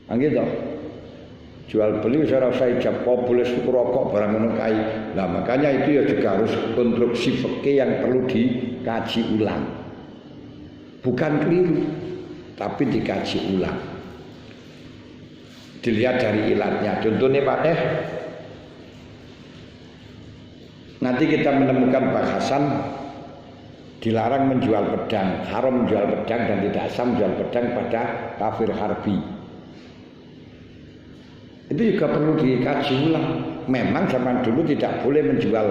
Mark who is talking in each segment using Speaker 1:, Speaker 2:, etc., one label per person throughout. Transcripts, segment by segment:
Speaker 1: Nggih to. Jual beli ora usah ijab kabul suku rokok barang ngono kae. Nah, makanya itu ya juga harus konstruksi fikih yang perlu dikaji ulang. Bukan keliru, tapi dikaji ulang. Dilihat dari ilatnya. Contohnya Pak Teh, nanti kita menemukan bahasan dilarang menjual pedang, haram menjual pedang dan tidak sah menjual pedang pada kafir harbi. Itu juga perlu dikaji ulang. Memang zaman dulu tidak boleh menjual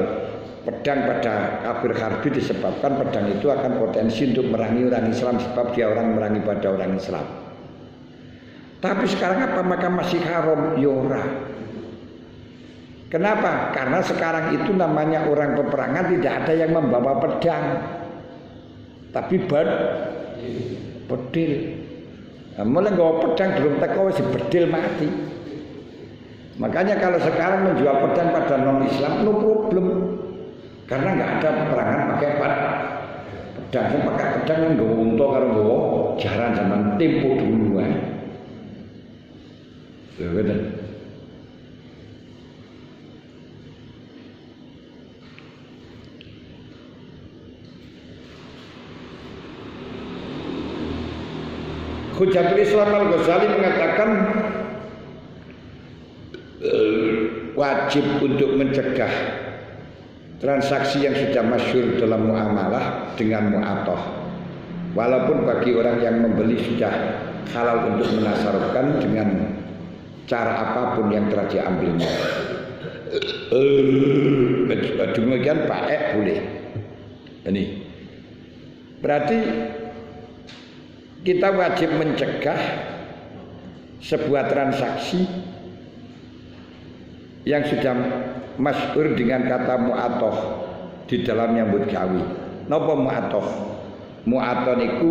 Speaker 1: pedang pada kafir harbi disebabkan pedang itu akan potensi untuk merangi orang Islam sebab dia orang merangi pada orang Islam. Tapi sekarang apa maka masih haram? Yora. Kenapa? Karena sekarang itu namanya orang peperangan tidak ada yang membawa pedang, tapi bedil. Nah, mulai bawa pedang belum teko si bedil mati. Makanya kalau sekarang menjual pedang pada non-Islam no problem, karena nggak ada peperangan pakai pedang. Saya pakai pedang yang gue untuk kalau gue jaran zaman tempo dulu betul. Hujatul Islam Al-Ghazali mengatakan wajib untuk mencegah transaksi yang sudah masyhur dalam muamalah dengan mu'atoh. Walaupun bagi orang yang membeli sudah halal untuk menasarufkan dengan cara apapun yang telah diambilnya. Demikian baik boleh. Ini berarti kita wajib mencegah sebuah transaksi yang sudah masyhur dengan kata mu'atoh di dalam nyambut gawe. Napa mu'atoh? Mu'atoh niku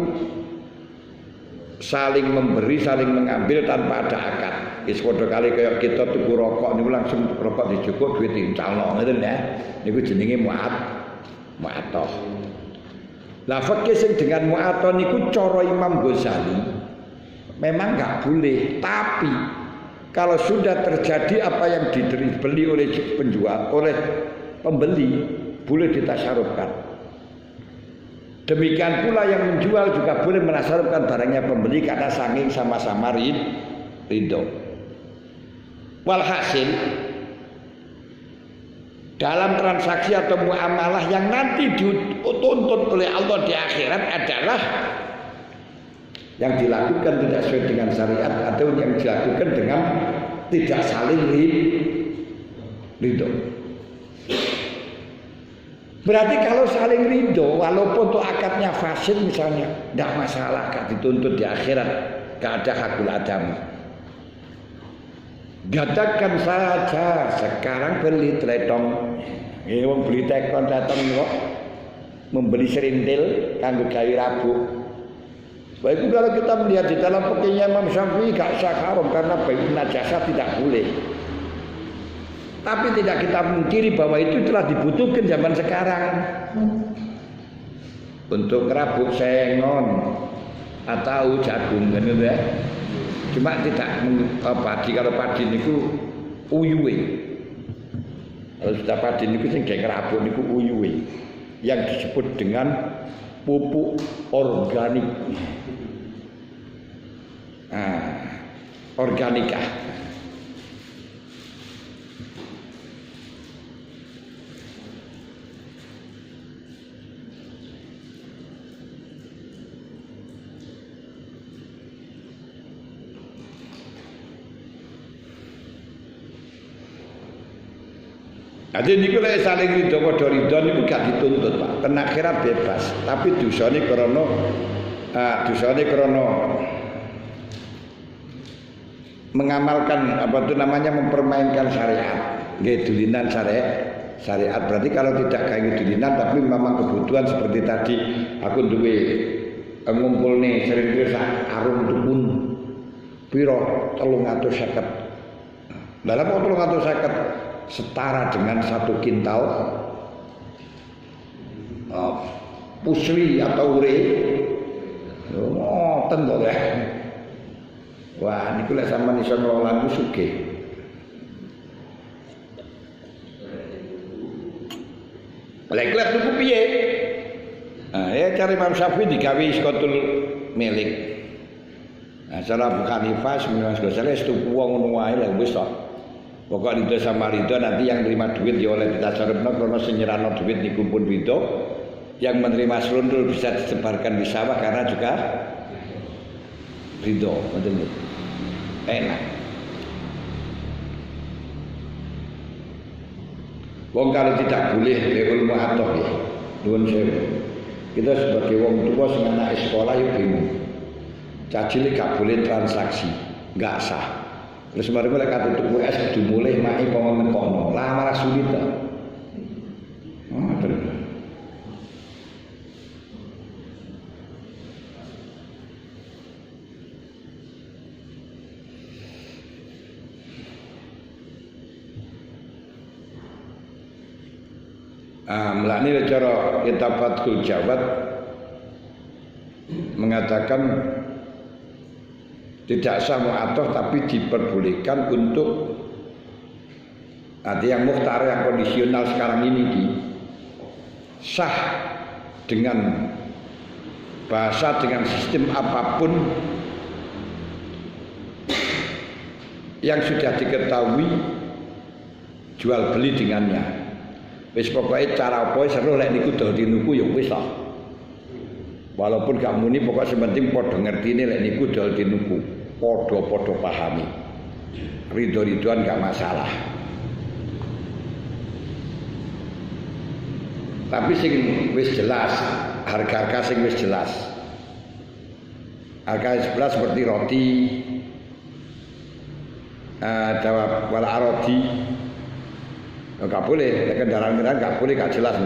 Speaker 1: saling memberi, saling mengambil tanpa ada akad. Wis padha kali kaya kita tuku rokok niku langsung rokok dicukup duit diuncalno ngoten ya. Niku jenenge mu'atoh. Lah fikih sing dengan mu'atoh niku cara Imam Ghazali memang enggak boleh, tapi kalau sudah terjadi apa yang dibeli oleh penjual, oleh pembeli, boleh ditasarufkan. Demikian pula yang menjual juga boleh menasarufkan barangnya pembeli karena saking sama-sama ridho. Walhasil dalam transaksi atau muamalah yang nanti dituntut oleh Allah di akhirat adalah yang dilakukan tidak sesuai dengan syariat atau yang dilakukan dengan tidak saling ridho. Berarti kalau saling ridho, walaupun tuh akadnya fasid misalnya, tidak masalah, gak dituntut di akhirat, gak ada hakul adami. Katakan saja sekarang beli teletong, beli tekon datang kok membeli serintil kanggo gawe rabuk. Baik kalau kita melihat di dalam fikihnya Imam Syafi'i gak sah haram karena bayi najasa tidak boleh. Tapi tidak kita mungkiri bahwa itu telah dibutuhkan zaman sekarang untuk ngerabuk sengon atau jagung kan gitu ya. Cuma tidak padi, kalau padi niku uyuwe. Kalau sudah padi niku sing kayak ngerabuk niku uyuwe yang disebut dengan pupuk organik. Organika. Jadi niku lek saling ridho padha ridho niku gak dituntut, Pak. Ten akhirat bebas, tapi dosane krana mengamalkan apa itu namanya mempermainkan syariat. Nggih dulinan syariat. Berarti kalau tidak kayak dulinan tapi memang kebutuhan seperti tadi aku duwe ngumpulne sering sak arung tukun pira 350. Dalam 350 setara dengan 1 kintal pusri atau ure ngoten to ya. Wah, niku lek sampean iso ngelola niku sugih. Lek kuwi tuku piye? Nah, ya cari Imam Syafi'i digawe iskotul milik. Nah, cara Abu Hanifah sebenarnya Ghazali tuku wong ngono wae lek wis tok. Pokok ridho sama ridho nanti yang terima duit ya oleh ditasarrufno karena sing nyerahno duit niku pun ridho. Yang menerima serundul bisa disebarkan di sawah karena juga ridho, betul. Enak. Wong kalau tidak boleh level mu'atoh ya, nuwun sewu. Kita sebagai wong tua sing anak sekolah yo bingung. Cacile gak boleh transaksi, gak sah. Terus mari mulai kata tuku es kudu mulai mai pawon kono. Lah malah sulit ta. Oh, terus. Melani cara kitab Fathul Jawad mengatakan tidak sah mu'atoh tapi diperbolehkan untuk arti yang mukhtar yang kondisional sekarang ini sah dengan bahasa dengan sistem apapun yang sudah diketahui jual beli dengannya. Wis pokoke cara apa seru lek niku dol dinuku ya wis lah. Walaupun gak muni pokok sementing padha ngertine lek niku dol dinuku, padha-padha pahami. Ridho-ridhoan gak masalah. Tapi sing wis jelas, harga-harga sing wis jelas. Harga jelas seperti roti, wala arodi. Gak boleh, kendaraan-kendaraan gak boleh, gak jelas.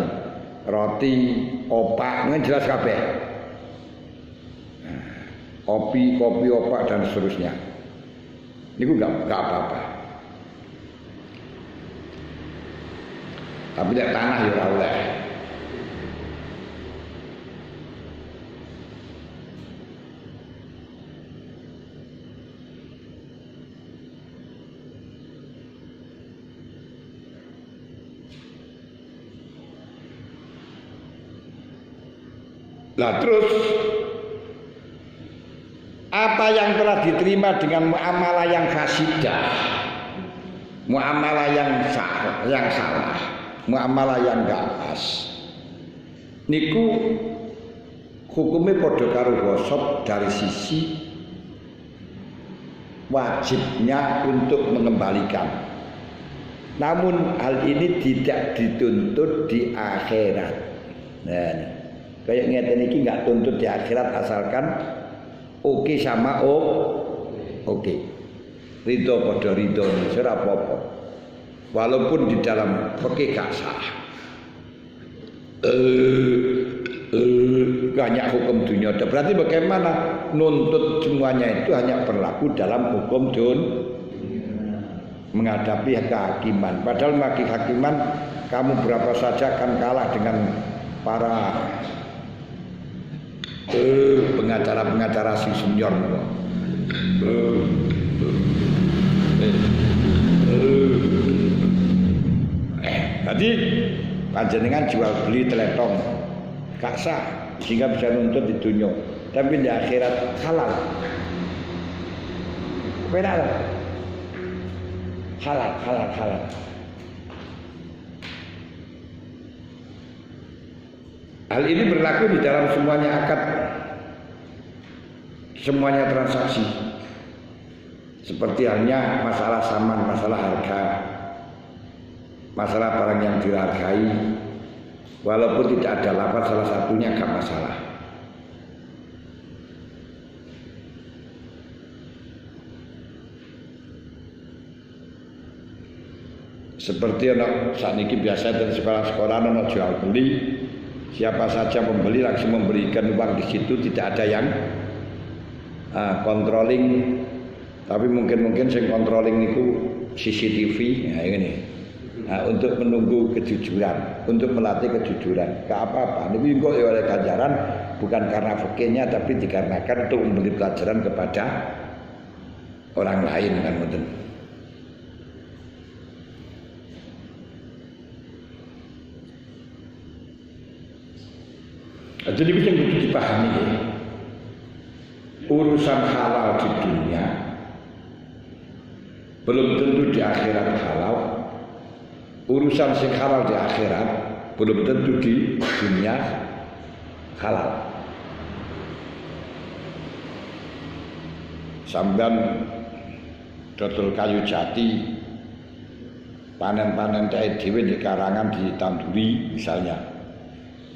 Speaker 1: Roti, opak, ini jelas kabeh. Kopi, opak dan seterusnya. Ini gak apa-apa. Tapi tidak tanah ya ora oleh. Nah terus apa yang telah diterima dengan muamalah yang fasidah, muamalah yang salah, muamalah yang gak pas, niku hukumnya padha karo gosok dari sisi wajibnya untuk mengembalikan. Namun hal ini tidak dituntut di akhirat. Nah, kayak ngeten iki nggak tuntut di akhirat asalkan oke sama oke. Ridho padha ridho ora apa-apa. Walaupun di dalam fikih gak sah. Banyak hukum dunia. Berarti bagaimana nuntut semuanya itu hanya berlaku dalam hukum menghadapi kehakiman. Padahal kehakiman kamu berapa saja akan kalah dengan para pengacara-pengacara si senior. Tadi panjenengan jual beli teletong gak sah sehingga bisa nuntut di dunia, tapi di akhirat halal. Benar. Halal. Hal ini berlaku di dalam semuanya akad, semuanya transaksi. Seperti halnya masalah saman, masalah harga, masalah barang yang dihargai, walaupun tidak ada lafaz salah satunya gak masalah. Seperti anak saat ini biasa dari sekolah-sekolah anak jual beli. Siapa saja pembeli langsung memberikan uang di situ, tidak ada yang controlling. Tapi mungkin yang controlling itu CCTV, nah ini. Untuk menunggu kejujuran, untuk melatih kejujuran. Ke apa-apa. Ini kok oleh ganjaran bukan karena fikihnya, tapi dikarenakan untuk memberi pelajaran kepada orang lain kan mboten. Jadi itu yang kudu dipahami ya. Urusan halal di dunia belum tentu di akhirat halal. Urusan sing halal di akhirat belum tentu di dunia halal. Sampeyan dodol kayu jati, panen-panen cahe dhewe di karangan ditanduri misalnya.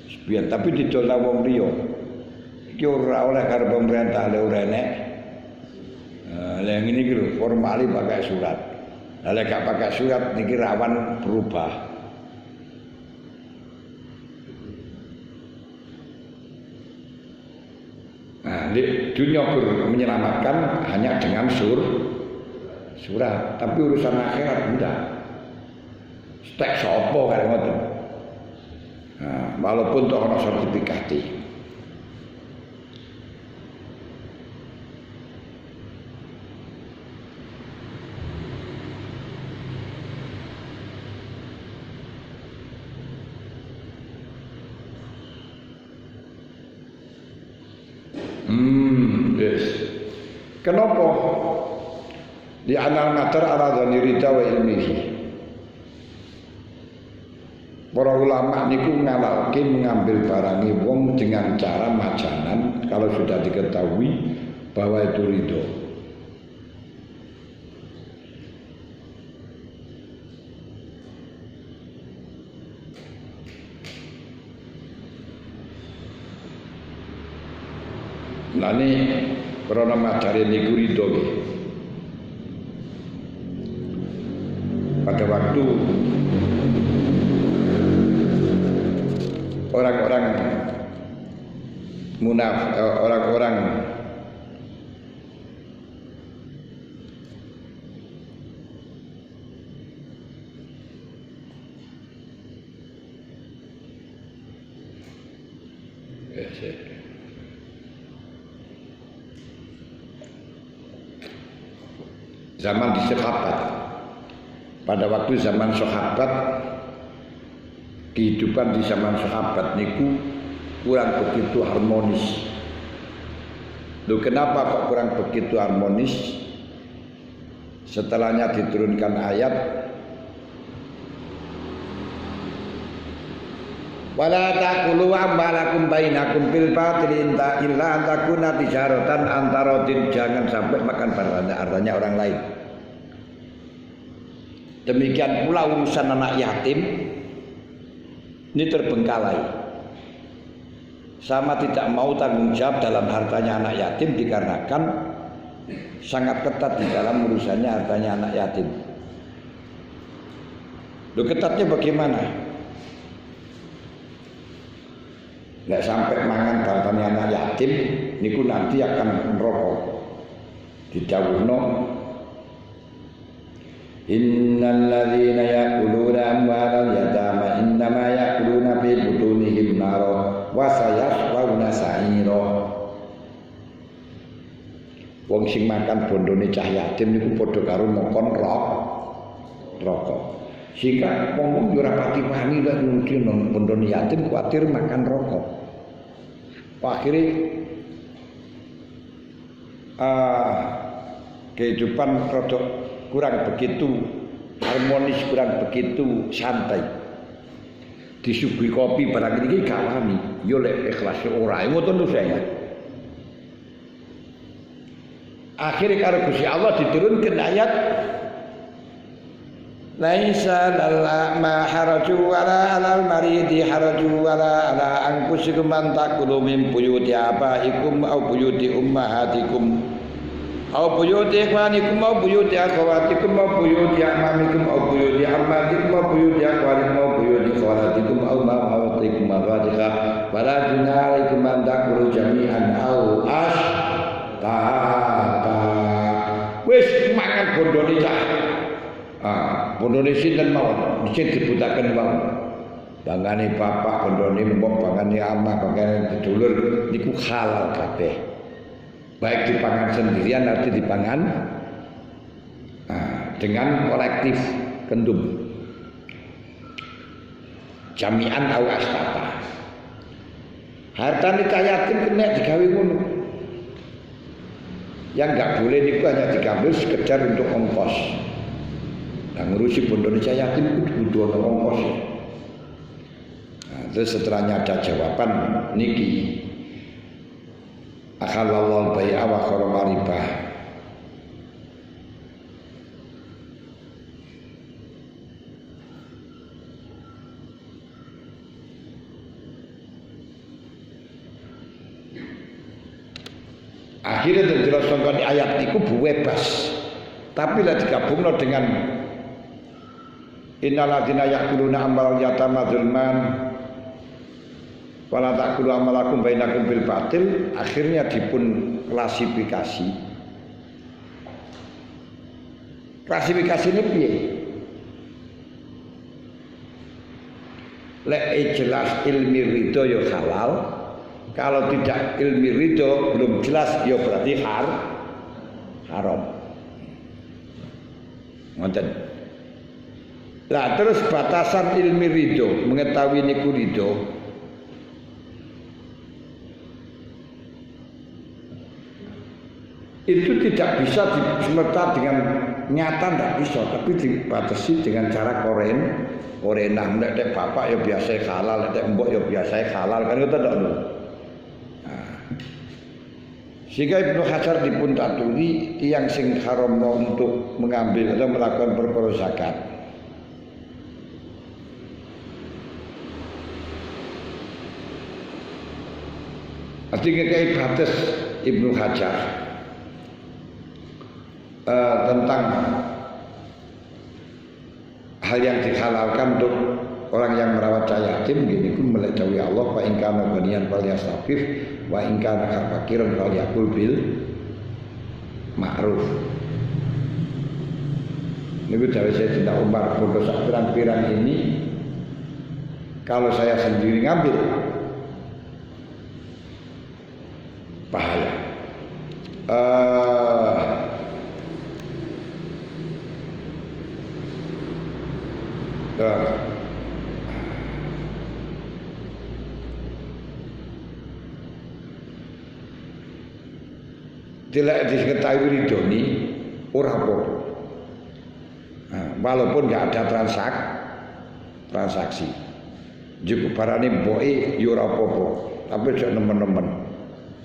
Speaker 1: Sepian tapi didol nang wong liya. Iki ora oleh karo pemerintah le ora enek. Lah ngene iki lho, formali pakai surat. Lah lek gak pakai surat niki rawan berubah. Nah, di dunia menyelamatkan hanya dengan surat, tapi urusan akhirat enggak. Stek sopo kare ngoten. Nah, walaupun tok ana sertifikate. Yes. Kenapa? Di anal mater ala dhanirita wa ilmihi. Para ulama niku ngalalke mengambil barangi wong dengan cara majanan kalau sudah diketahui bahwa itu ridho. Lani krana madare niku ridho nggih. Pada waktu orang-orang orang-orang zaman di sahabat, pada waktu zaman sahabat, kehidupan di zaman sahabat niku kurang begitu harmonis. Loh, kenapa kok kurang begitu harmonis? Setelahnya diturunkan ayat wala taqulu ambalakum bainakum bil batil illa an takuna tijaratan antarodin, jangan sampai makan barangnya, artinya orang lain. Demikian pula urusan anak yatim ini terbengkalai. Sama tidak mau tanggung jawab dalam hartanya anak yatim dikarenakan sangat ketat di dalam urusannya hartanya anak yatim. Loh, ketatnya bagaimana? Nggak sampai mangan hartanya anak yatim niku nanti akan neraka. Didhawuhna innal ladzina ya'kuluna amwalal yatama innama ya'kuluna fi butunihim nara wa sayaslawna sa'ira. Wong sing makan bondone cah yatim niku padha karo mongkon neraka. Sehingga wong ora pati pahami lek mungkin nang bondone yatim kuwatir makan neraka. Akhirnya kehidupan produk kurang begitu harmonis, kurang begitu santai. Disuguhi kopi barang ini gak wani, yo lek ikhlas ora ngoten lho saya. Akhirnya karo Gusti Allah diturunkan ayat laisa lallama haraju wala alal maridi haraju wala ala anfusikum man taqulu min buyuti abaikum au buyuti ummahatikum au buyuti ikhwanikum au buyuti akhawatikum au buyuti amamikum au buyuti ammatikum au buyuti akhwalikum au buyuti khalatikum au ma mawatikum mafatiha wala junalaikum man taqulu jami'an au ashtata. Wis mangan bondone cah bondone sinten mawon sing dibutaken mawon. Bangane bapak, bondone mbok, bangane amah, bangane sedulur niku halal kabeh. Baik dipangan sendirian atau dipangan dengan kolektif kendum. Jami'an au astata. Hartane cah yatim kena digawe ngono. Yang enggak boleh niku hanya digambil sekedar untuk ongkos. Nah, ngurusi pondok cah yatim itu butuh ongkos. Nah, terus setelahnya ada jawaban niki. Akhalallahu bai'a wa harrama riba. Akhirnya terjelas sangka di ayat itu bebas. Tapi lah digabungno dengan innalladzina ya'kuluna amwalal yatama dzulman wala ta'kulu amwalakum bainakum bil batil, akhirnya dipun klasifikasi. Klasifikasi ini piye? Lek jelas ilmi ridho ya halal. Kalau tidak ilmi ridho belum jelas ya berarti haram. Ngoten. Lah terus batasan ilmi ridho, mengetahui niku ridho. Itu tidak bisa disemerta dengan nyata, tidak bisa, tapi dibatasi dengan cara korenah. Nek bapak ya biasa halal, nek mbok ya biasa halal, kan ngoten tok lho. Sehingga Ibnu Hajar dipun taturi yang sing haram untuk mengambil atau melakukan perkara zakat. Artinya kayak batas Ibnu Hajar tentang hal yang dihalalkan untuk orang yang merawat cah yatim gini pun meledawi Allah wa in kana ghaniyan falyastafif wa in kana faqiran falyakul bil ma'ruf. Niku dawuh Sayyidina Umar, bodoh sak pirang-pirang ini kalau saya sendiri ngambil bahaya. Tidak diketahui ridhoni ora apa-apa. Nah, walaupun nggak ada transaksi. Cukup barane mboke ya ora apa-apa, tapi jek nemen-nemen.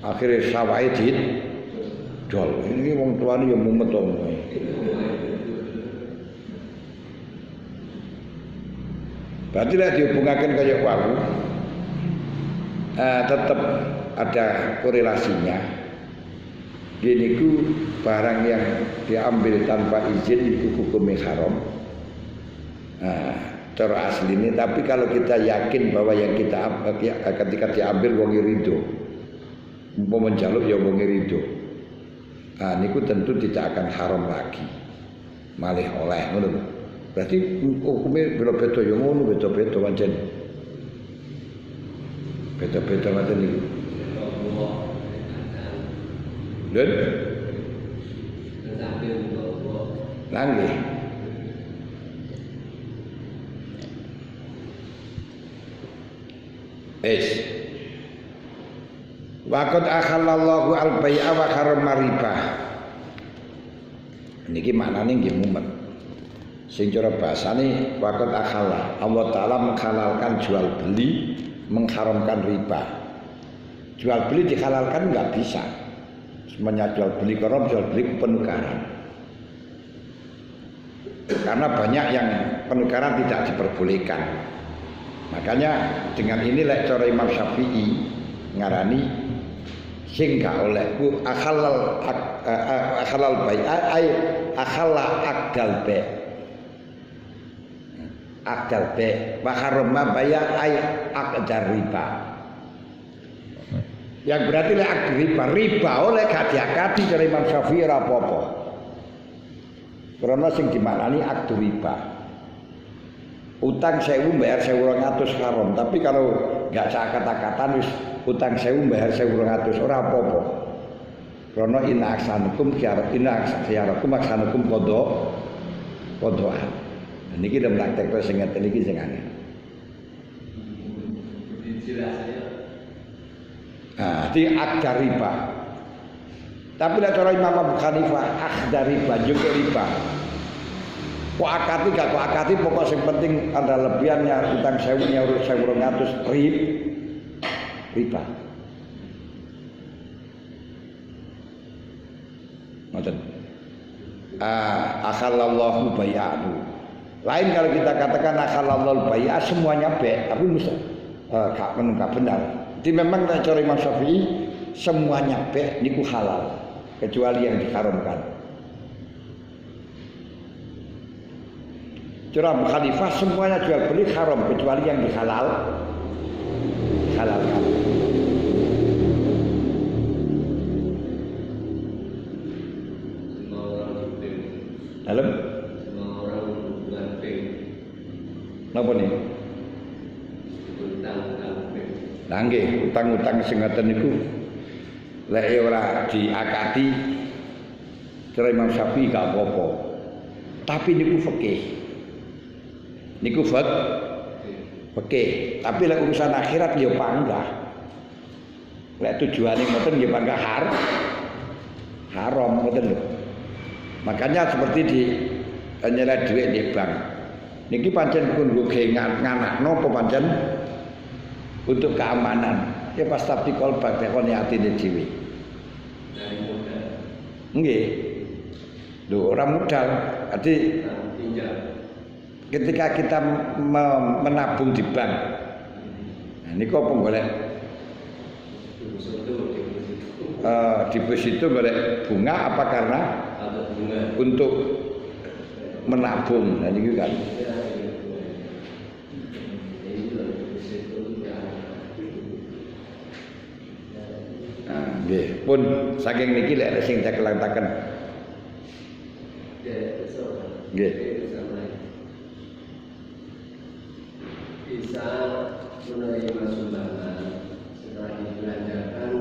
Speaker 1: Akhire sawahe dol. Ini wong tuane ya mumet to. Berarti lah dihubungaken kaya wau. Tetap ada korelasinya. Gini ku barang yang diambil tanpa izin itu hukumnya haram. Cara asli ini. Tapi kalau kita yakin bahwa yang kita ketika diambil wong ridho, mau menjaluk ya wong ridho. Niku tentu tidak akan haram lagi. Malih oleh ngono. Berarti hukumnya beda-beda ya ngono, beda-beda pancen. Beda-beda macam niku. Dan nangge waqad akhallallahu al-bai'a wa harrama riba. Niki maknane nggih mumet. Sing cara bahasane waqad akhalla, Allah taala menghalalkan jual beli, mengharamkan riba. Jual beli dihalalkan enggak bisa. Semuanya jual beli korom, jual beli penukaran. Karena banyak yang penukaran tidak diperbolehkan. Makanya dengan ini lek cara Imam Syafi'i ngarani sing gak oleh ku akhalal bai ay akhalla akdal bai. Akdal bai wa harama baya ay akdar riba. Yang berarti lek riba oleh gak diakati cara Imam Syafi'i ora apa-apa. Karena sing dimaknani akdu riba. Utang 1000 bayar 1200 haram, tapi kalau enggak seakat-akatan wis utang 1000 bayar 1200 ora apa-apa. Karena inna aksanukum qadha Podoan. Niki lho praktek sing ngeten iki sing angel. Di akdar riba. Tapi nek cara Imam Abu Hanifah akdar riba juga riba. Kok akati gak kok akati pokok sing penting ada lebihannya utang 1000 nyaur 1200 riba. Ngoten. Akhalallahu bay'atu. Lain kalau kita katakan akhalallahu bay'a semuanya baik, tapi mesti gak benar. Jadi memang cara Imam Syafi'i semuanya baik niku halal kecuali yang diharamkan. Cara Abu Hanifah semuanya jual beli haram kecuali yang dihalalkan. Dalam? Napa nih? Nggih, utang-utang sing ngoten niku lek ora diakati cara Imam Syafi'i gak apa-apa. Tapi niku fikih. Niku fikih. Tapi lek urusan akhirat ya panggah. Lek tujuane ngoten ya panggah haram ngoten lho. Makanya seperti di nyeleh dhuwit di bank. Niki pancen kanggo nganakno apa pancen untuk keamanan. Ya pas tapi kolbak tekone atine dhewe. Nggih. Lho ora modal. Jadi ketika kita menabung di bank. Nah niku apa golek deposito golek bunga apa karena untuk menabung. Nah niku kan. Nggih, pun saking niki lek sing dikelataken. Nggih.
Speaker 2: Bisa menerima sumbangan setelah dibelanjakan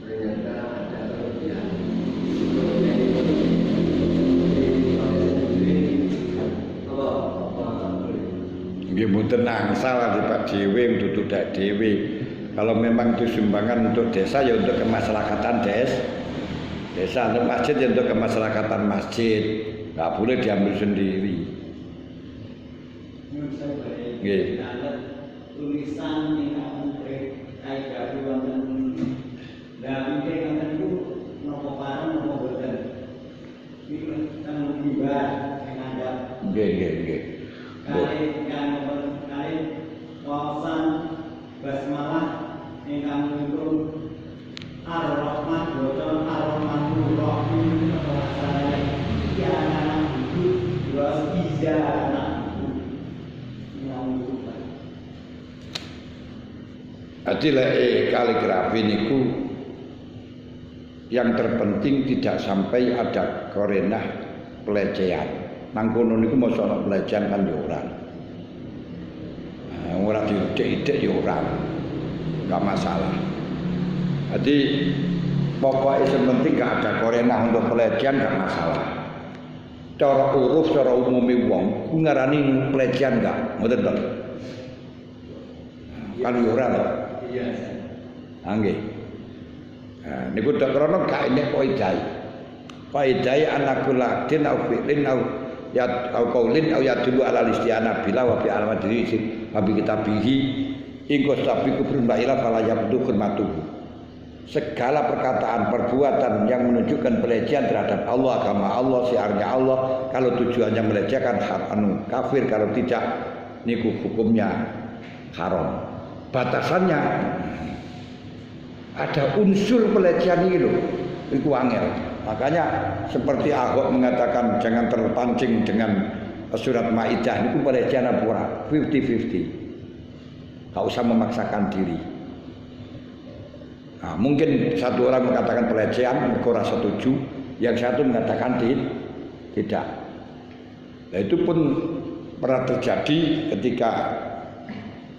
Speaker 2: ternyata ada kelebihan.
Speaker 1: Nggih mboten angsal Pak dhewe dudu dak dhewe. Kalau memang itu sumbangan untuk desa ya untuk kemaslahatan desa, untuk masjid ya untuk kemaslahatan masjid. Enggak boleh diambil sendiri. Nggih.
Speaker 3: Tulisan ingkang kaidah wonten dalile ngoten niku napa pareng napa boten. Iki teng tiba sing ngandhap.
Speaker 1: Nggih.
Speaker 3: Kali wawasan basmalah ingkang dipun Ar-Rahman bocor Ar-Rahmanur Rahim bahasa iki anak ibu wa iza anak
Speaker 1: Jadi kaligrafi niku yang terpenting tidak sampai ada korenah pelecehan. Nang kono niku mosok ana pelecehan kan yo ora. Ora diidek-idek yo ora. Enggak masalah. Jadi pokoknya sepenting gak ada korenah untuk pelecehan gak masalah. Cara uruf, cara umumi wong, ngarani pelecehan gak? Ngoten to. Kan yo ora to.
Speaker 2: Iya.
Speaker 1: Nggih. Nah, niku dak krana gak enek kaidah. Kaidah anakul din au fi'lin au ya au qaulin au yadullu ala isti'ana bila wa bi alamadiri abi kitabihi ingko sabiku berbaila fala yabdu khidmatuhu. Segala perkataan perbuatan yang menunjukkan pelecehan terhadap Allah, agama Allah, syiarnya Allah, kalau tujuannya melecehkan kafir, kalau tidak niku hukumnya haram. Batasannya ada unsur pelecehan ini loh, itu angel. Makanya seperti Ahok mengatakan jangan terpancing dengan surat Maidah, itu pelecehan apa ora? 50-50. Gak usah memaksakan diri. Nah, mungkin satu orang mengatakan pelecehan, ora setuju, yang satu mengatakan tidak. Nah, itu pun pernah terjadi ketika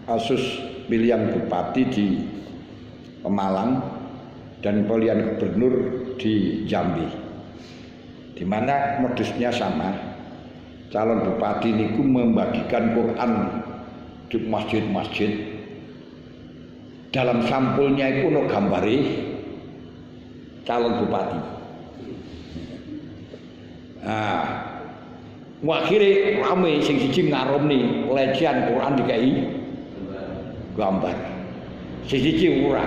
Speaker 1: kasus pilihan bupati di Pemalang dan pilihan gubernur di Jambi, di mana modusnya sama. calon bupati niku membagikan Quran di masjid-masjid. Dalam sampulnya itu ono gambare calon bupati. Nah, akhirnya rame sing siji ngaromni lecehan Quran dikai gambar. Sing siji ora.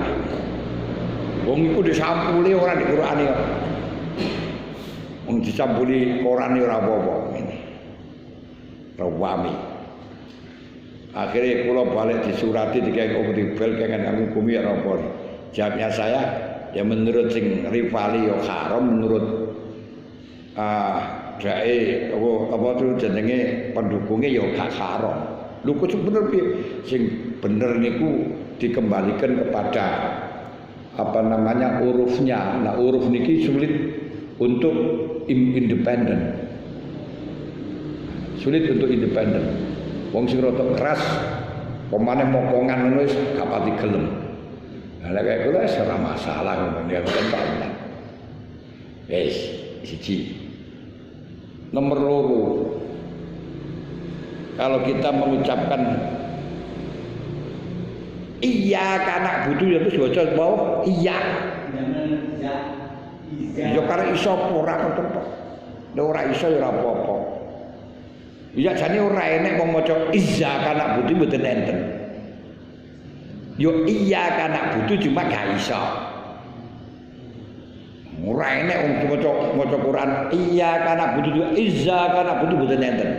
Speaker 1: Wong iku disampuli ora di Qur'ane kok. Wong disampuli Qur'ane ora apa-apa ngene. Rawami. Akhirnya kula balik disurati dikai Omribel kangen hukumi ora apa. Jawabnya saya ya menurut sing rivali yo haram, menurut dae apa tuh jenenge pendukungnya ya gak haram. Lho kok bener piye? Sing bener niku dikembalikan kepada apa namanya urufnya. Nah uruf niki sulit untuk independen. Sulit untuk independen. Wong sing rada keras pemane mokongan ngono wis gak pati gelem. Lah kaya kula wis ora masalah ngono ya kan. Wis siji. Nomor 2, kalau kita mengucapkan iya karena butuh ya terus baca mau iya. Ya karena iso ora ketepok. Nek ora iso ya ora apa-apa. Ya jane ora enek wong maca izza karena butuh mboten enten. Yo iya karena butuh cuma gak iso. Ora enek wong maca Quran iya karena butuh juga izza karena butuh mboten enten.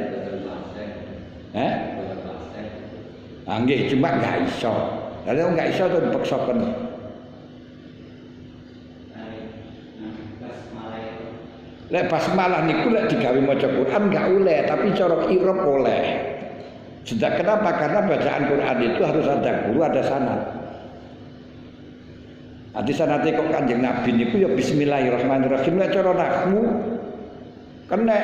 Speaker 1: Nggih cuma gak iso. Lah nek gak iso to dipaksaken. Lek basmalah niku lek digawe maca Quran gak oleh, tapi cara irab oleh. Sudah kenapa? Karena bacaan Quran itu harus ada guru, ada sanad. Hadis sanate kok Kanjeng Nabi niku ya bismillahirrahmanirrahim lek cara nahwu kena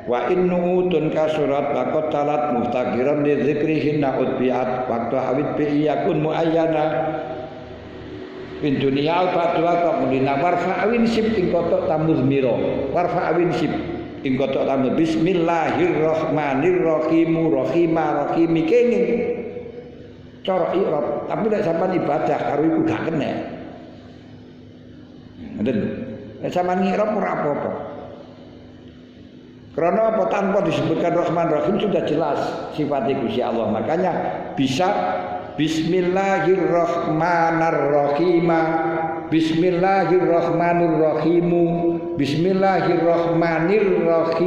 Speaker 1: wa innutun kasurat laqad talat muftaqiran li dzikrihin na'udbiat waqtu awid bi yakun muayyana in dunia al-fatwa kemudian warfa awin sib ing kotok tamuz miro warfa awin sib ing kotok tamuz bismillahirrahmanirrahim rahimi kenging cara i'rab tapi nek sampean ibadah karo iku gak kena ngoten nek sampean i'rab ora apa-apa karena apa tanpa disebutkan Rahman Rahim sudah jelas sifat Gusti Allah makanya bisa Bismillahirrahmanirrahim. Bismillahirrahmanirrahim. Bismillahirrahmanirrahim.